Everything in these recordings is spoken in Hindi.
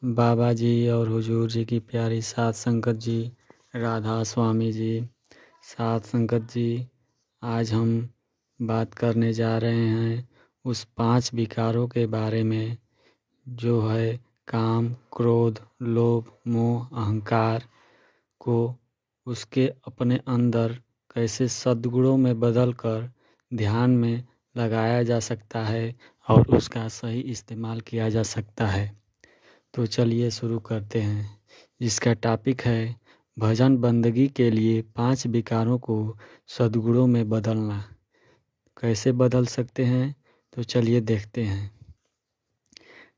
बाबा जी और हुजूर जी की प्यारी सात संगत जी, राधा स्वामी जी, सात संगत जी, आज हम बात करने जा रहे हैं उस 5 विकारों के बारे में जो है काम, क्रोध, लोभ, मोह, अहंकार को उसके अपने अंदर कैसे सद्गुणों में बदल कर ध्यान में लगाया जा सकता है और उसका सही इस्तेमाल किया जा सकता है। तो चलिए शुरू करते हैं। जिसका टॉपिक है भजन बंदगी के लिए 5 विकारों को सद्गुणों में बदलना। कैसे बदल सकते हैं, तो चलिए देखते हैं।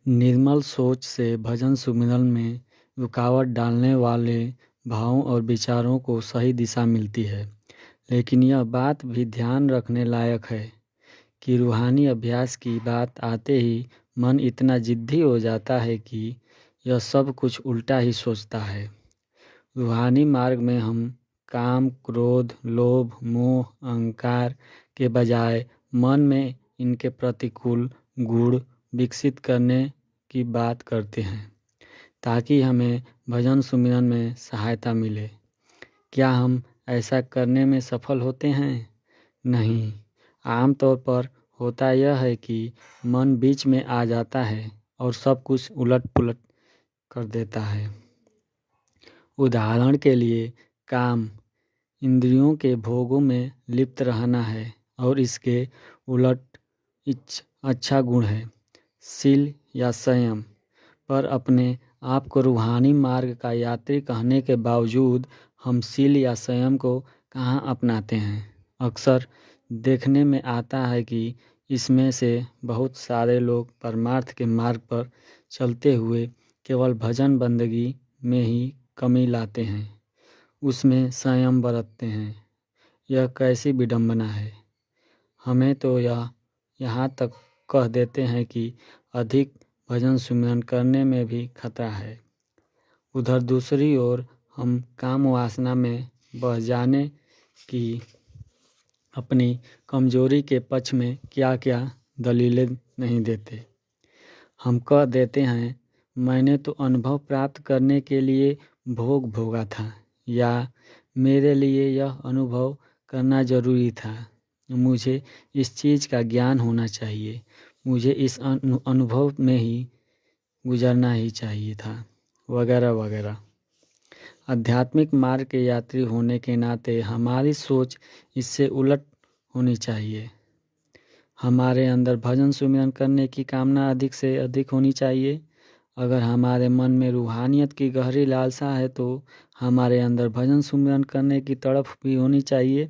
निर्मल सोच से भजन सुमिरन में रुकावट डालने वाले भावों और विचारों को सही दिशा मिलती है। लेकिन यह बात भी ध्यान रखने लायक है कि रूहानी अभ्यास की बात आते ही मन इतना जिद्दी हो जाता है कि यह सब कुछ उल्टा ही सोचता है। रूहानी मार्ग में हम काम, क्रोध, लोभ, मोह, अहंकार के बजाय मन में इनके प्रतिकूल गुण विकसित करने की बात करते हैं ताकि हमें भजन सुमिरन में सहायता मिले। क्या हम ऐसा करने में सफल होते हैं? नहीं। आमतौर पर होता यह है कि मन बीच में आ जाता है और सब कुछ उलट पुलट कर देता है। उदाहरण के लिए काम इंद्रियों के भोगों में लिप्त रहना है और इसके उलट अच्छा गुण है शील या संयम। पर अपने आप को रूहानी मार्ग का यात्री कहने के बावजूद हम शील या संयम को कहाँ अपनाते हैं। अक्सर देखने में आता है कि इसमें से बहुत सारे लोग परमार्थ के मार्ग पर चलते हुए केवल भजन बंदगी में ही कमी लाते हैं, उसमें संयम बरतते हैं। यह कैसी विडंबना है। हमें तो यह यहाँ तक कह देते हैं कि अधिक भजन सुमिरन करने में भी खतरा है। उधर दूसरी ओर हम काम वासना में बह जाने की अपनी कमजोरी के पक्ष में क्या क्या दलीलें नहीं देते। हम कह देते हैं मैंने तो अनुभव प्राप्त करने के लिए भोग भोगा था, या मेरे लिए यह अनुभव करना जरूरी था, मुझे इस चीज़ का ज्ञान होना चाहिए, मुझे इस अनुभव में ही गुजरना ही चाहिए था, वगैरह वगैरह। आध्यात्मिक मार्ग के यात्री होने के नाते हमारी सोच इससे उलट होनी चाहिए। हमारे अंदर भजन सुमिरन करने की कामना अधिक से अधिक होनी चाहिए। अगर हमारे मन में रूहानियत की गहरी लालसा है तो हमारे अंदर भजन सुमिरन करने की तड़प भी होनी चाहिए।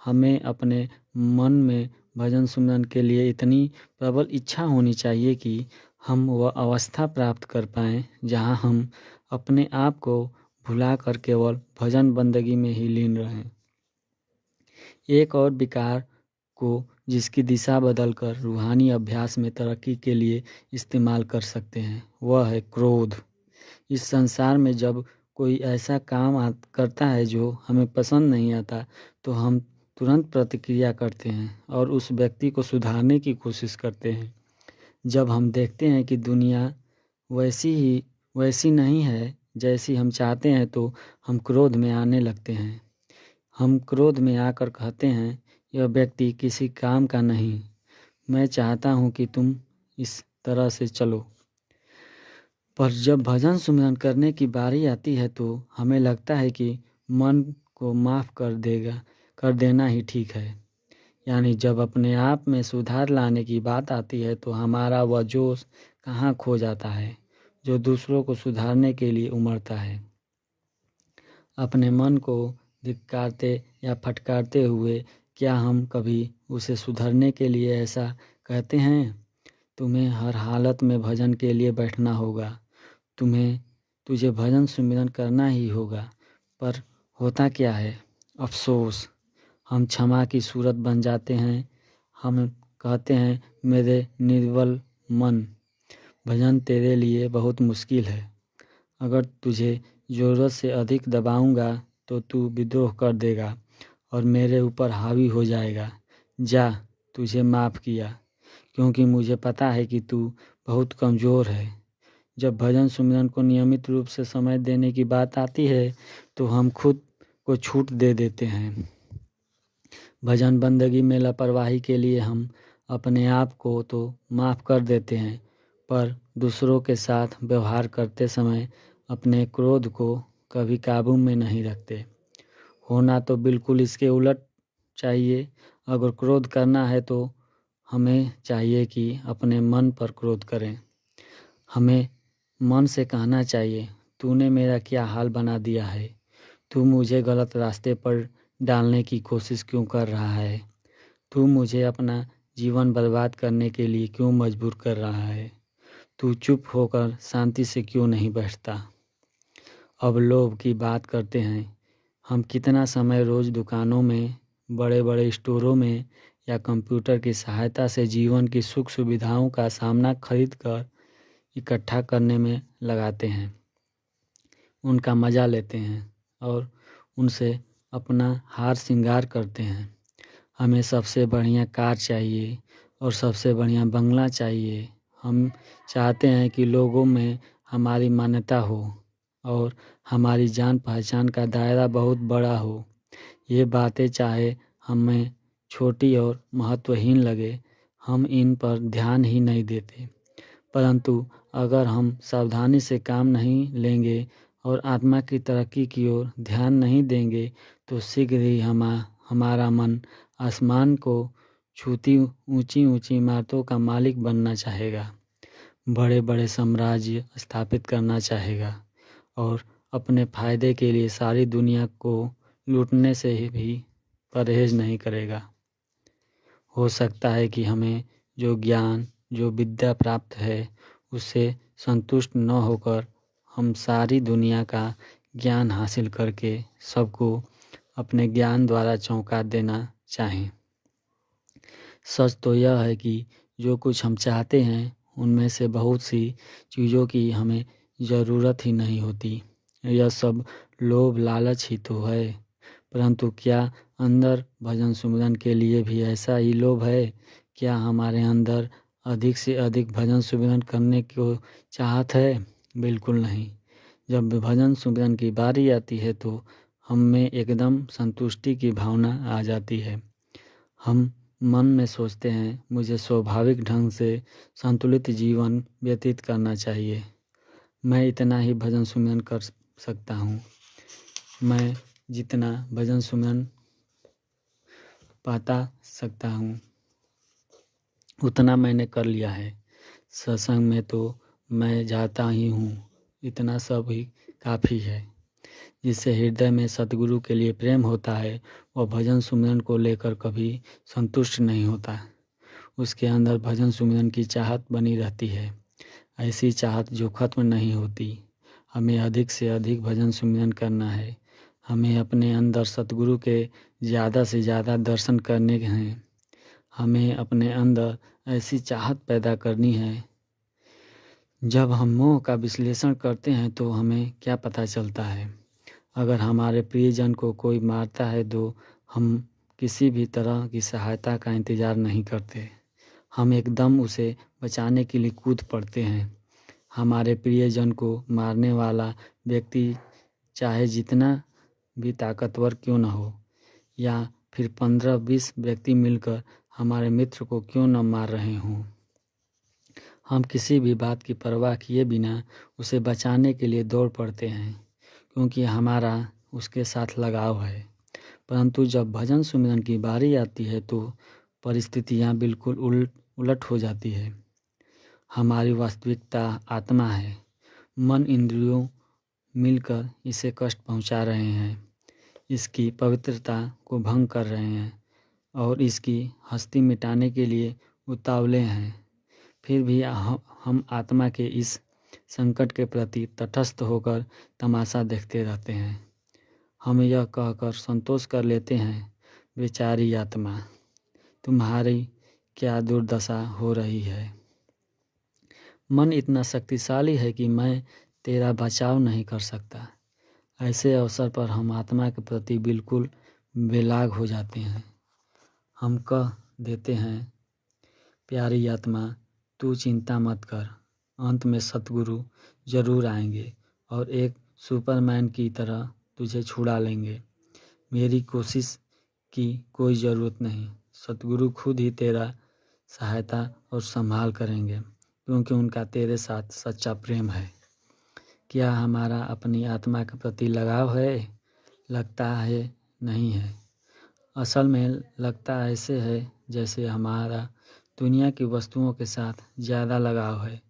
हमें अपने मन में भजन सुमिरन के लिए इतनी प्रबल इच्छा होनी चाहिए कि हम वह अवस्था प्राप्त कर पाएँ जहाँ हम अपने आप को भुलाकर केवल भजन बंदगी में ही लीन रहें। एक और विकार को जिसकी दिशा बदलकर रूहानी अभ्यास में तरक्की के लिए इस्तेमाल कर सकते हैं, वह है क्रोध। इस संसार में जब कोई ऐसा काम करता है जो हमें पसंद नहीं आता तो हम तुरंत प्रतिक्रिया करते हैं और उस व्यक्ति को सुधारने की कोशिश करते हैं। जब हम देखते हैं कि दुनिया वैसी नहीं है जैसी हम चाहते हैं तो हम क्रोध में आने लगते हैं। हम क्रोध में आकर कहते हैं यह व्यक्ति किसी काम का नहीं, मैं चाहता हूँ कि तुम इस तरह से चलो। पर जब भजन सुमिरन करने की बारी आती है तो हमें लगता है कि मन को माफ़ कर देना ही ठीक है। यानी जब अपने आप में सुधार लाने की बात आती है तो हमारा वह जोश कहाँ खो जाता है जो दूसरों को सुधारने के लिए उमड़ता है। अपने मन को धिक्कारते या फटकारते हुए क्या हम कभी उसे सुधरने के लिए ऐसा कहते हैं, तुम्हें हर हालत में भजन के लिए बैठना होगा, तुझे भजन सुमिरन करना ही होगा। पर होता क्या है, अफसोस, हम क्षमा की सूरत बन जाते हैं। हम कहते हैं मेरे निर्बल मन, भजन तेरे लिए बहुत मुश्किल है। अगर तुझे ज़रूरत से अधिक दबाऊंगा तो तू विद्रोह कर देगा और मेरे ऊपर हावी हो जाएगा। जा, तुझे माफ़ किया, क्योंकि मुझे पता है कि तू बहुत कमज़ोर है। जब भजन सुमिरन को नियमित रूप से समय देने की बात आती है तो हम खुद को छूट दे देते हैं। भजन बंदगी में लापरवाही के लिए हम अपने आप को तो माफ़ कर देते हैं, पर दूसरों के साथ व्यवहार करते समय अपने क्रोध को कभी काबू में नहीं रखते। होना तो बिल्कुल इसके उलट चाहिए। अगर क्रोध करना है तो हमें चाहिए कि अपने मन पर क्रोध करें। हमें मन से कहना चाहिए, तूने मेरा क्या हाल बना दिया है, तू मुझे गलत रास्ते पर डालने की कोशिश क्यों कर रहा है, तू मुझे अपना जीवन बर्बाद करने के लिए क्यों मजबूर कर रहा है, तू चुप होकर शांति से क्यों नहीं बैठता। अब लोभ की बात करते हैं। हम कितना समय रोज़ दुकानों में, बड़े बड़े स्टोरों में या कंप्यूटर की सहायता से जीवन की सुख सुविधाओं का सामना खरीद कर इकट्ठा करने में लगाते हैं, उनका मज़ा लेते हैं और उनसे अपना हार श्रृंगार करते हैं। हमें सबसे बढ़िया कार चाहिए और सबसे बढ़िया बंगला चाहिए। हम चाहते हैं कि लोगों में हमारी मान्यता हो और हमारी जान पहचान का दायरा बहुत बड़ा हो। ये बातें चाहे हमें छोटी और महत्वहीन लगे, हम इन पर ध्यान ही नहीं देते। परंतु अगर हम सावधानी से काम नहीं लेंगे और आत्मा की तरक्की की ओर ध्यान नहीं देंगे तो शीघ्र ही हमारा मन आसमान को छूती ऊंची ऊंची इमारतों का मालिक बनना चाहेगा, बड़े बड़े साम्राज्य स्थापित करना चाहेगा और अपने फायदे के लिए सारी दुनिया को लूटने से भी परहेज नहीं करेगा। हो सकता है कि हमें जो ज्ञान, जो विद्या प्राप्त है उससे संतुष्ट न होकर हम सारी दुनिया का ज्ञान हासिल करके सबको अपने ज्ञान द्वारा चौंका देना चाहें। सच तो यह है कि जो कुछ हम चाहते हैं उनमें से बहुत सी चीज़ों की हमें ज़रूरत ही नहीं होती। यह सब लोभ लालच ही तो है। परंतु क्या अंदर भजन सुमिरन के लिए भी ऐसा ही लोभ है? क्या हमारे अंदर अधिक से अधिक भजन सुमिरन करने को चाहत है? बिल्कुल नहीं। जब भजन सुमिरन की बारी आती है तो हम में एकदम संतुष्टि की भावना आ जाती है। हम मन में सोचते हैं, मुझे स्वाभाविक ढंग से संतुलित जीवन व्यतीत करना चाहिए। मैं इतना ही भजन सुमिरन कर सकता हूँ। मैं जितना भजन सुमिरन पाता सकता हूँ उतना मैंने कर लिया है। सत्संग में तो मैं जाता ही हूँ, इतना सब ही काफ़ी है। जिससे हृदय में सतगुरु के लिए प्रेम होता है वह भजन सुमिरन को लेकर कभी संतुष्ट नहीं होता। उसके अंदर भजन सुमिरन की चाहत बनी रहती है, ऐसी चाहत जो खत्म नहीं होती। हमें अधिक से अधिक भजन सुमिरन करना है। हमें अपने अंदर सतगुरु के ज़्यादा से ज़्यादा दर्शन करने हैं। हमें अपने अंदर ऐसी चाहत पैदा करनी है। जब हम मोह का विश्लेषण करते हैं तो हमें क्या पता चलता है? अगर हमारे प्रियजन को कोई मारता है तो हम किसी भी तरह की सहायता का इंतज़ार नहीं करते। हम एकदम उसे बचाने के लिए कूद पड़ते हैं। हमारे प्रियजन को मारने वाला व्यक्ति चाहे जितना भी ताकतवर क्यों न हो, या फिर 15-20 व्यक्ति मिलकर हमारे मित्र को क्यों न मार रहे हों, हम किसी भी बात की परवाह किए बिना उसे बचाने के लिए दौड़ पड़ते हैं, क्योंकि हमारा उसके साथ लगाव है। परंतु जब भजन सुमिरन की बारी आती है तो परिस्थितियाँ बिल्कुल उलट हो जाती है। हमारी वास्तविकता आत्मा है। मन इंद्रियों मिलकर इसे कष्ट पहुंचा रहे हैं, इसकी पवित्रता को भंग कर रहे हैं और इसकी हस्ती मिटाने के लिए उतावले हैं। फिर भी हम आत्मा के इस संकट के प्रति तटस्थ होकर तमाशा देखते रहते हैं। हम यह कहकर संतोष कर लेते हैं, बेचारी आत्मा, तुम्हारी क्या दुर्दशा हो रही है। मन इतना शक्तिशाली है कि मैं तेरा बचाव नहीं कर सकता। ऐसे अवसर पर हम आत्मा के प्रति बिल्कुल बेलाग हो जाते हैं। हम कह देते हैं, प्यारी आत्मा, तू चिंता मत कर। अंत में सतगुरु ज़रूर आएंगे और एक सुपरमैन की तरह तुझे छुड़ा लेंगे। मेरी कोशिश की कोई ज़रूरत नहीं, सतगुरु खुद ही तेरा सहायता और संभाल करेंगे, क्योंकि उनका तेरे साथ सच्चा प्रेम है। क्या हमारा अपनी आत्मा के प्रति लगाव है? लगता है नहीं है। असल में लगता ऐसे है जैसे हमारा दुनिया की वस्तुओं के साथ ज़्यादा लगाव है,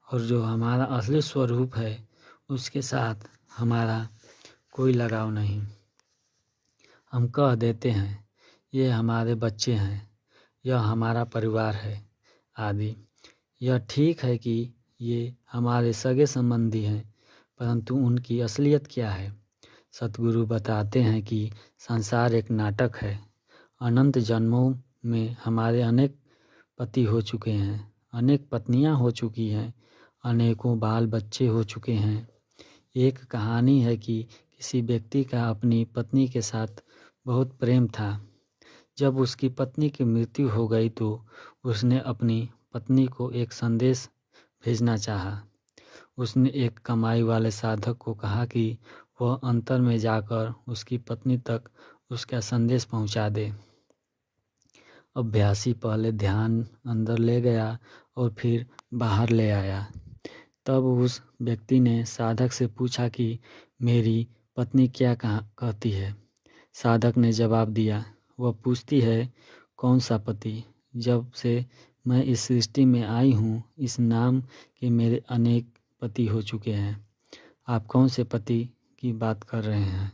और जो हमारा असली स्वरूप है उसके साथ हमारा कोई लगाव नहीं। हम कह देते हैं ये हमारे बच्चे हैं, यह हमारा परिवार है आदि। यह ठीक है कि ये हमारे सगे संबंधी हैं, परंतु उनकी असलियत क्या है? सतगुरु बताते हैं कि संसार एक नाटक है। अनंत जन्मों में हमारे अनेक पति हो चुके हैं, अनेक पत्नियां हो चुकी हैं, अनेकों बाल बच्चे हो चुके हैं। एक कहानी है कि किसी व्यक्ति का अपनी पत्नी के साथ बहुत प्रेम था। जब उसकी पत्नी की मृत्यु हो गई तो उसने अपनी पत्नी को एक संदेश भेजना चाहा। उसने एक कमाई वाले साधक को कहा कि वह अंतर में जाकर उसकी पत्नी तक उसका संदेश पहुंचा दे। अभ्यासी पहले ध्यान अंदर ले गया और फिर बाहर ले आया। तब उस व्यक्ति ने साधक से पूछा कि मेरी पत्नी क्या कहती है। साधक ने जवाब दिया, वह पूछती है कौन सा पति? जब से मैं इस सृष्टि में आई हूँ, इस नाम के मेरे अनेक पति हो चुके हैं। आप कौन से पति की बात कर रहे हैं?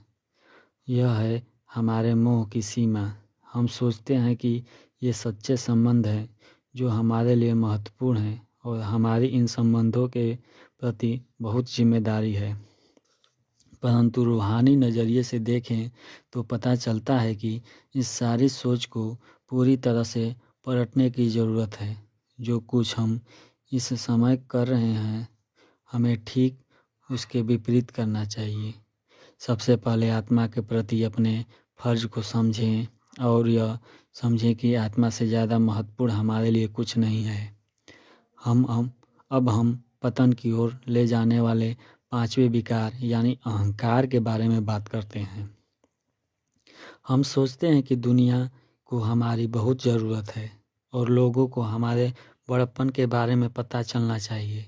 यह है हमारे मोह की सीमा। हम सोचते हैं कि ये सच्चे संबंध हैं जो हमारे लिए महत्वपूर्ण हैं, और हमारी इन संबंधों के प्रति बहुत जिम्मेदारी है। परंतु रूहानी नज़रिए से देखें तो पता चलता है कि इस सारी सोच को पूरी तरह से पलटने की ज़रूरत है। जो कुछ हम इस समय कर रहे हैं, हमें ठीक उसके विपरीत करना चाहिए। सबसे पहले आत्मा के प्रति अपने फर्ज को समझें, और यह समझें कि आत्मा से ज़्यादा महत्वपूर्ण हमारे लिए कुछ नहीं है। अब हम पतन की ओर ले जाने वाले पांचवें विकार यानी अहंकार के बारे में बात करते हैं। हम सोचते हैं कि दुनिया को हमारी बहुत ज़रूरत है और लोगों को हमारे बड़प्पन के बारे में पता चलना चाहिए।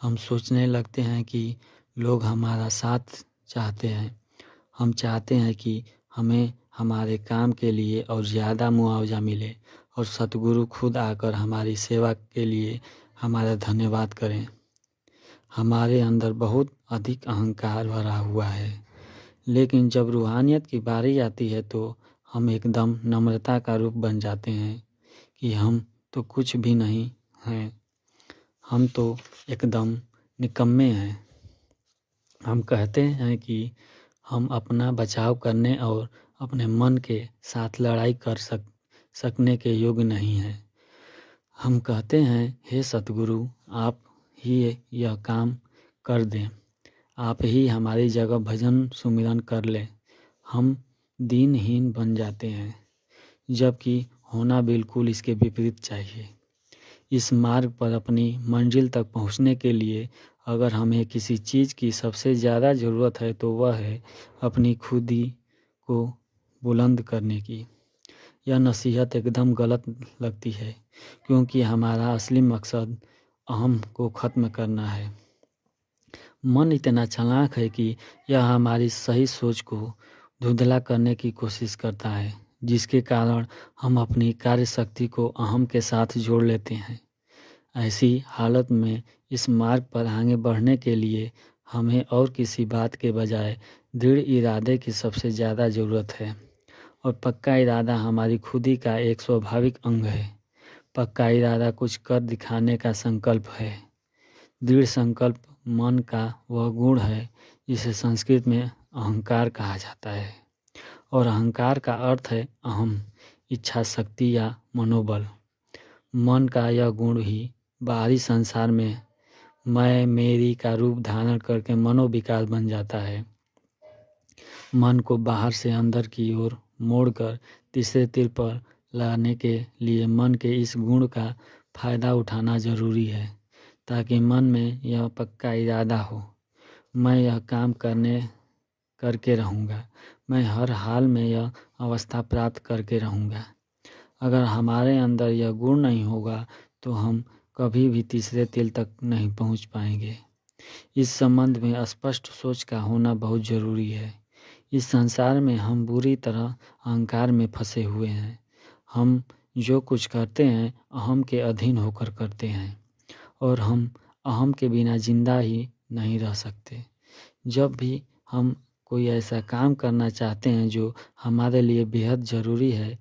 हम सोचने लगते हैं कि लोग हमारा साथ चाहते हैं। हम चाहते हैं कि हमें हमारे काम के लिए और ज़्यादा मुआवजा मिले, और सतगुरु खुद आकर हमारी सेवा के लिए हमारा धन्यवाद करें। हमारे अंदर बहुत अधिक अहंकार भरा हुआ है, लेकिन जब रूहानियत की बारी आती है तो हम एकदम नम्रता का रूप बन जाते हैं कि हम तो कुछ भी नहीं हैं, हम तो एकदम निकम्मे हैं। हम कहते हैं कि हम अपना बचाव करने और अपने मन के साथ लड़ाई कर सकने के योग्य नहीं हैं। हम कहते हैं, हे सतगुरु, आप ही यह काम कर दें, आप ही हमारी जगह भजन सुमिरन कर लें। हम दीनहीन बन जाते हैं, जबकि होना बिल्कुल इसके विपरीत चाहिए। इस मार्ग पर अपनी मंजिल तक पहुंचने के लिए अगर हमें किसी चीज़ की सबसे ज़्यादा ज़रूरत है तो वह है अपनी खुदी को बुलंद करने की। यह नसीहत एकदम गलत लगती है, क्योंकि हमारा असली मकसद अहम को ख़त्म करना है। मन इतना चालाक है कि यह हमारी सही सोच को धुंधला करने की कोशिश करता है, जिसके कारण हम अपनी कार्य शक्ति को अहम के साथ जोड़ लेते हैं। ऐसी हालत में इस मार्ग पर आगे बढ़ने के लिए हमें और किसी बात के बजाय दृढ़ इरादे की सबसे ज़्यादा ज़रूरत है, और पक्का इरादा हमारी खुदी का एक स्वाभाविक अंग है। पक्का इरादा कुछ कर दिखाने का संकल्प है। दृढ़ संकल्प मन का वह गुण है जिसे संस्कृत में अहंकार कहा जाता है, और अहंकार का अर्थ है अहम, इच्छा शक्ति या मनोबल। मन का यह गुण ही बाहरी संसार में मैं मेरी का रूप धारण करके मनोविकार बन जाता है। मन को बाहर से अंदर की ओर मोड़कर तीसरे तीर पर लाने के लिए मन के इस गुण का फायदा उठाना जरूरी है। ताकि मन में यह पक्का इरादा हो, मैं यह काम करके रहूँगा, मैं हर हाल में यह अवस्था प्राप्त करके रहूँगा। अगर हमारे अंदर यह गुण नहीं होगा तो हम कभी भी तीसरे तिल तक नहीं पहुँच पाएंगे। इस संबंध में स्पष्ट सोच का होना बहुत जरूरी है। इस संसार में हम बुरी तरह अहंकार में फंसे हुए हैं। हम जो कुछ करते हैं अहम के अधीन होकर करते हैं और हम अहम के बिना जिंदा ही नहीं रह सकते। जब भी हम कोई ऐसा काम करना चाहते हैं जो हमारे लिए बेहद ज़रूरी है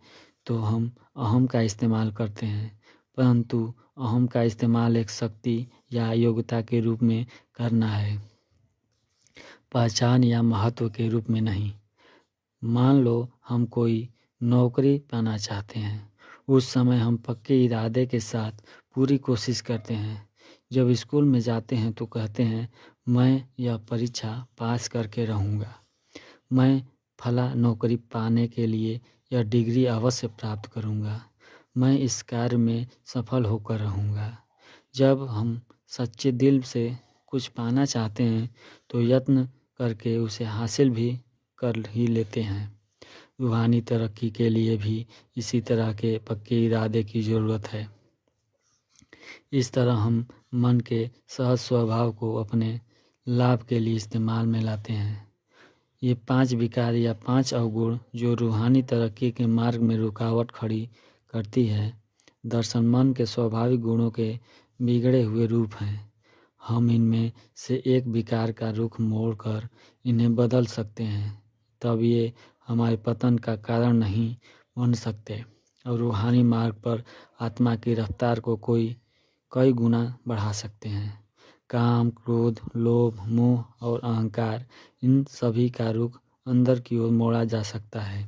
तो हम अहम का इस्तेमाल करते हैं, परंतु अहम का इस्तेमाल एक शक्ति या योग्यता के रूप में करना है, पहचान या महत्व के रूप में नहीं। मान लो हम कोई नौकरी पाना चाहते हैं, उस समय हम पक्के इरादे के साथ पूरी कोशिश करते हैं। जब स्कूल में जाते हैं तो कहते हैं मैं यह परीक्षा पास करके रहूँगा, मैं फला नौकरी पाने के लिए यह डिग्री अवश्य प्राप्त करूँगा, मैं इस कार्य में सफल होकर रहूँगा। जब हम सच्चे दिल से कुछ पाना चाहते हैं तो यत्न करके उसे हासिल भी कर ही लेते हैं। रूहानी तरक्की के लिए भी इसी तरह के पक्के इरादे की ज़रूरत है। इस तरह हम मन के सहज स्वभाव को अपने लाभ के लिए इस्तेमाल में लाते हैं। ये 5 विकार या 5 अवगुण जो रूहानी तरक्की के मार्ग में रुकावट खड़ी करती है, दरअसल मन के स्वाभाविक गुणों के बिगड़े हुए रूप हैं। हम इनमें से एक विकार का रुख मोड़कर इन्हें बदल सकते हैं, तब ये हमारे पतन का कारण नहीं बन सकते और रूहानी मार्ग पर आत्मा की रफ्तार को कई गुना बढ़ा सकते हैं। काम, क्रोध, लोभ, मोह और अहंकार, इन सभी का रुख अंदर की ओर मोड़ा जा सकता है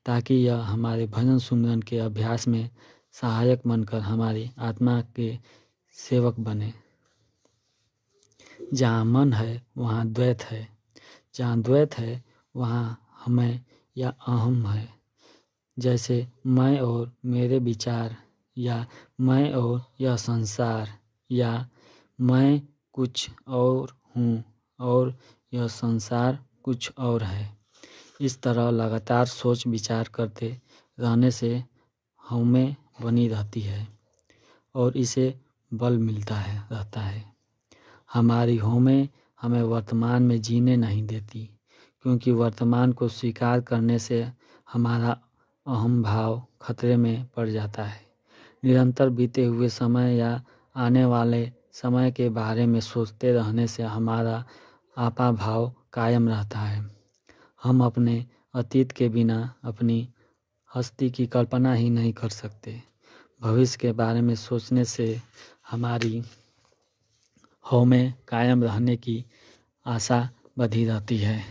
ताकि यह हमारे भजन सुमिरन के अभ्यास में सहायक बनकर हमारी आत्मा के सेवक बने। जहाँ मन है वहाँ द्वैत है, जहाँ द्वैत है वहाँ हमें या अहम है। जैसे मैं और मेरे विचार, या मैं और यह संसार, या मैं कुछ और हूँ और यह संसार कुछ और है। इस तरह लगातार सोच विचार करते रहने से हमें बनी रहती है और इसे बल रहता है। हमारी होमें हमें वर्तमान में जीने नहीं देती, क्योंकि वर्तमान को स्वीकार करने से हमारा अहम भाव खतरे में पड़ जाता है। निरंतर बीते हुए समय या आने वाले समय के बारे में सोचते रहने से हमारा आपा भाव कायम रहता है। हम अपने अतीत के बिना अपनी हस्ती की कल्पना ही नहीं कर सकते। भविष्य के बारे में सोचने से हमारी हमें कायम रहने की आशा बधी रहती है।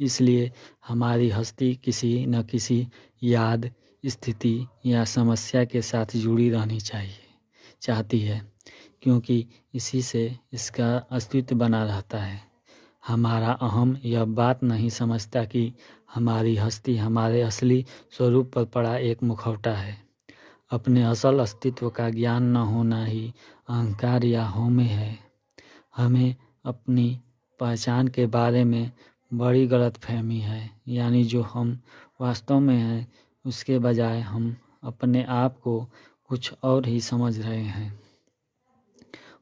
इसलिए हमारी हस्ती किसी न किसी याद, स्थिति या समस्या के साथ जुड़ी रहनी चाहती है, क्योंकि इसी से इसका अस्तित्व बना रहता है। हमारा अहम यह बात नहीं समझता कि हमारी हस्ती हमारे असली स्वरूप पर पड़ा एक मुखौटा है। अपने असल अस्तित्व का ज्ञान न होना ही अहंकार या होमे है। हमें अपनी पहचान के बारे में बड़ी गलतफहमी है, यानी जो हम वास्तव में हैं उसके बजाय हम अपने आप को कुछ और ही समझ रहे हैं।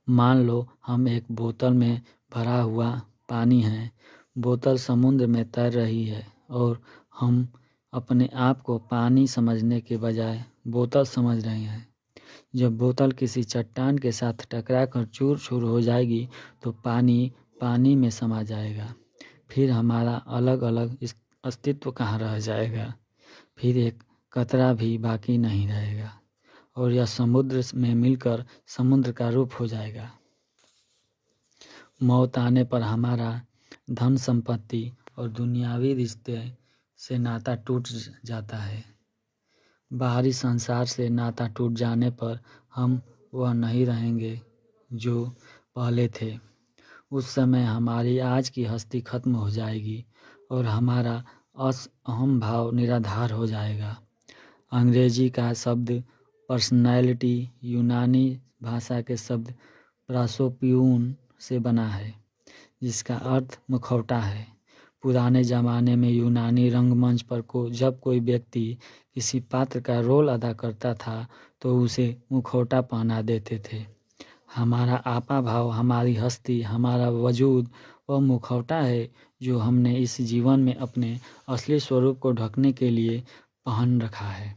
मान लो हम एक बोतल में भरा हुआ पानी है, बोतल समुद्र में तैर रही है और हम अपने आप को पानी समझने के बजाय बोतल समझ रहे हैं। जब बोतल किसी चट्टान के साथ टकराकर चूर चूर हो जाएगी तो पानी पानी में समा जाएगा। फिर हमारा अलग अलग अस्तित्व कहाँ रह जाएगा। फिर एक कतरा भी बाकी नहीं रहेगा और यह समुद्र में मिलकर समुद्र का रूप हो जाएगा। मौत आने पर हमारा धन संपत्ति और दुनियावी रिश्ते से नाता टूट जाता है। बाहरी संसार से नाता टूट जाने पर हम वह नहीं रहेंगे जो पहले थे। उस समय हमारी आज की हस्ती खत्म हो जाएगी और हमारा अहम भाव निराधार हो जाएगा। अंग्रेजी का शब्द पर्सनैलिटी यूनानी भाषा के शब्द प्रासोप्यून से बना है, जिसका अर्थ मुखौटा है। पुराने ज़माने में यूनानी रंगमंच पर जब कोई व्यक्ति किसी पात्र का रोल अदा करता था तो उसे मुखौटा पहना देते थे। हमारा आपा भाव, हमारी हस्ती, हमारा वजूद वह मुखौटा है जो हमने इस जीवन में अपने असली स्वरूप को ढकने के लिए पहन रखा है।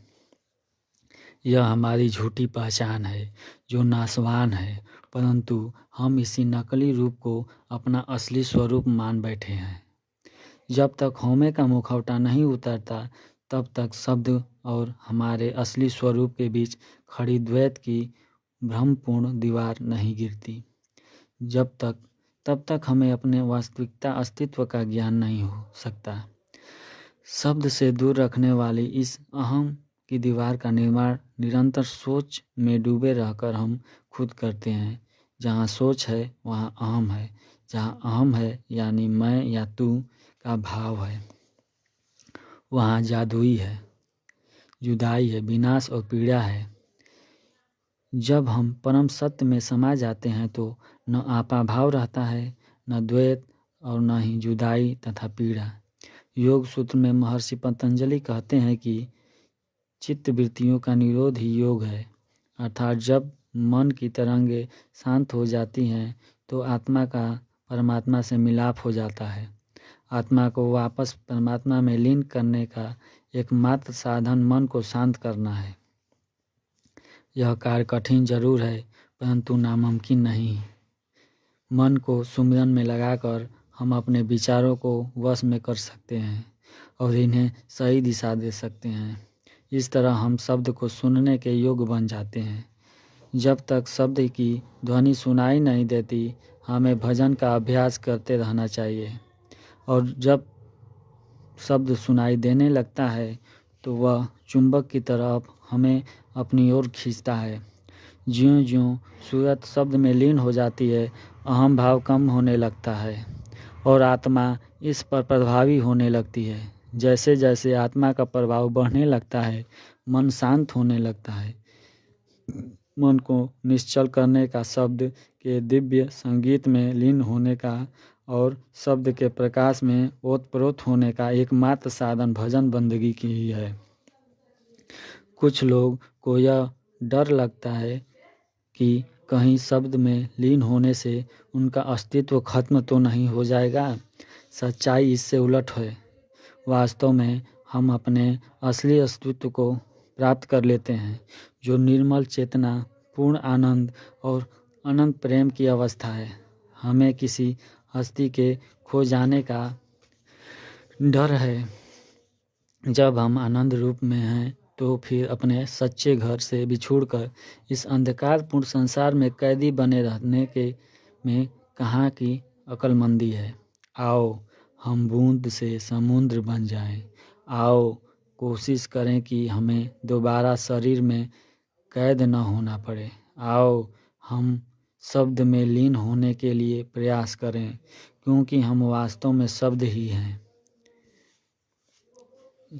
यह हमारी झूठी पहचान है जो नाशवान है, परंतु हम इसी नकली रूप को अपना असली स्वरूप मान बैठे हैं। जब तक हौमे का मुखौटा नहीं उतरता तब तक शब्द और हमारे असली स्वरूप के बीच खड़ी द्वैत की भ्रमपूर्ण दीवार नहीं गिरती। तब तक हमें अपने वास्तविकता अस्तित्व का ज्ञान नहीं हो सकता। शब्द से दूर रखने वाली इस अहम की दीवार का निर्माण निरंतर सोच में डूबे रहकर हम खुद करते हैं। जहाँ सोच है वहाँ अहम है, जहाँ अहम है यानी मैं या तू का भाव है, वहाँ जादुई है, जुदाई है, विनाश और पीड़ा है। जब हम परम सत्य में समा जाते हैं तो न आपा भाव रहता है, न द्वैत और न ही जुदाई तथा पीड़ा। योग सूत्र में महर्षि पतंजलि कहते हैं कि चित्त वृत्तियों का निरोध ही योग है, अर्थात जब मन की तरंगें शांत हो जाती हैं तो आत्मा का परमात्मा से मिलाप हो जाता है। आत्मा को वापस परमात्मा में लीन करने का एकमात्र साधन मन को शांत करना है। यह कार्य कठिन जरूर है परंतु नामुमकिन नहीं। मन को सुमिरन में लगाकर हम अपने विचारों को वश में कर सकते हैं और इन्हें सही दिशा दे सकते हैं। इस तरह हम शब्द को सुनने के योग्य बन जाते हैं। जब तक शब्द की ध्वनि सुनाई नहीं देती हमें भजन का अभ्यास करते रहना चाहिए, और जब शब्द सुनाई देने लगता है तो वह चुंबक की तरफ हमें अपनी ओर खींचता है। ज्यों-ज्यों सूरत शब्द में लीन हो जाती है, अहम भाव कम होने लगता है और आत्मा इस पर प्रभावी होने लगती है। जैसे जैसे आत्मा का प्रभाव बढ़ने लगता है, मन शांत होने लगता है। मन को निश्चल करने का, शब्द के दिव्य संगीत में लीन होने का और शब्द के प्रकाश में ओतप्रोत होने का एकमात्र साधन भजन बंदगी की ही है। कुछ लोग को यह डर लगता है कि कहीं शब्द में लीन होने से उनका अस्तित्व खत्म तो नहीं हो जाएगा। सच्चाई इससे उलट है। वास्तव में हम अपने असली अस्तित्व को प्राप्त कर लेते हैं, जो निर्मल चेतना, पूर्ण आनंद और अनंत प्रेम की अवस्था है। हमें किसी हस्ती के खो जाने का डर है। जब हम आनंद रूप में हैं तो फिर अपने सच्चे घर से बिछुड़कर इस अंधकारपूर्ण संसार में कैदी बने रहने के में कहाँ की अक्लमंदी है। आओ हम बूंद से समुद्र बन जाएं। आओ कोशिश करें कि हमें दोबारा शरीर में कैद न होना पड़े। आओ हम शब्द में लीन होने के लिए प्रयास करें, क्योंकि हम वास्तव में शब्द ही हैं।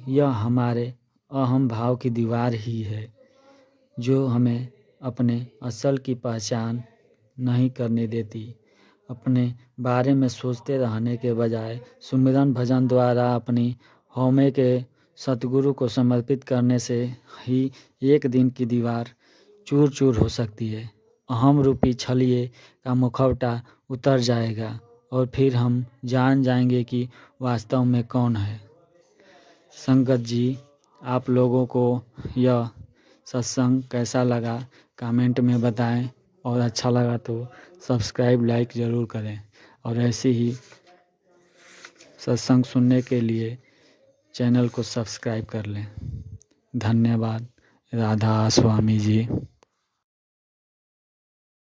यह हमारे अहम भाव की दीवार ही है जो हमें अपने असल की पहचान नहीं करने देती। अपने बारे में सोचते रहने के बजाय सुमिरन भजन द्वारा अपनी हौमे के सतगुरु को समर्पित करने से ही एक दिन की दीवार चूर चूर हो सकती है। अहम रूपी छलिए का मुखौटा उतर जाएगा और फिर हम जान जाएंगे कि वास्तव में कौन है। संगत जी, आप लोगों को यह सत्संग कैसा लगा कमेंट में बताएं, और अच्छा लगा तो सब्सक्राइब लाइक ज़रूर करें, और ऐसे ही सत्संग सुनने के लिए चैनल को सब्सक्राइब कर लें। धन्यवाद। राधा स्वामी जी।